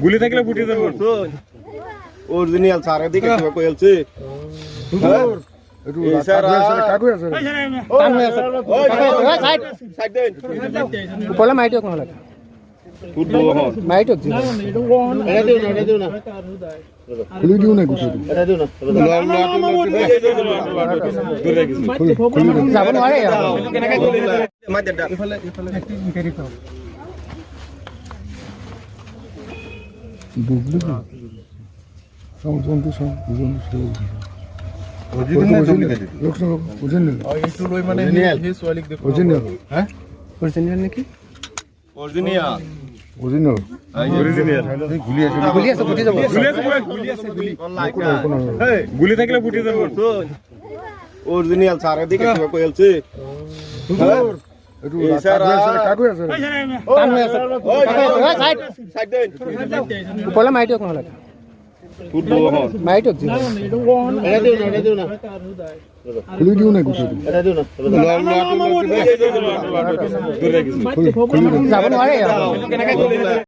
গুলি থাকলে ফুটে যাবে অরিজিনাল স্যার এদিকে কিভাবে কইলছে উপলে মাইট কোন লাগে মাইট খুলি দিও না গুছি এটা দিও না যাব নোৱাৰে কেনেকৈ ইফালে ইনকাৰি তো বুবলু সংজন্তু অরিজিনাল নাকি গুলি থাকলে ফুটে যাবে অরিজিনাল স্যার এদিকে কিভাবে কইলছে উপলে মাইট কোন লাগে মাইট খুলি দিও না গুছি যাব নোৱাৰে